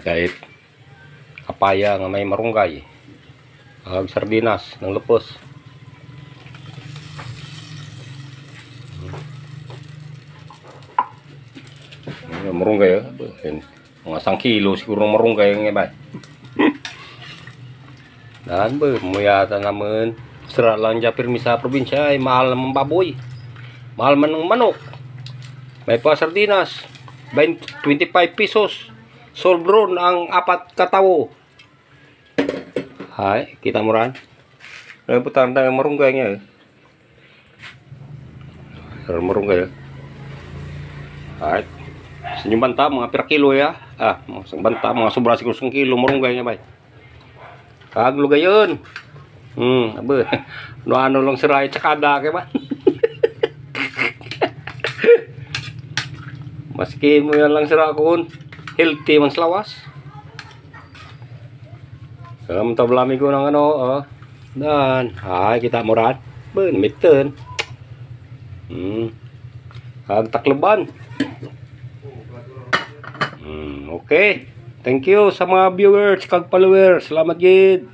Kahit kapaya nga may marunggay. Ag sardinas ng lupos. Marunggay mga 1 kilo siguro ng marunggay ng iba. Dan ba muyata naman sira lang dyan pirmi sa probinsya ay mahal naman baboy, mahal man ng manok. May pa sardinas 25 pesos sold ang 4 katawo. Hay kita mo ran putang ng marunggay niya marunggay ay senyum banta mga per kilo ya mga banta mga sobra siguro 1 kilo marunggay niya bay kaglo gayon abe ano lang siray tsakada kay ba maski mo yan lang sira kun healthy man slawas kamu tablami ko ng ano dan ay kita murat ben mitten kag takleban okay. Thank you sa mga viewers kag followers. Salamat gid.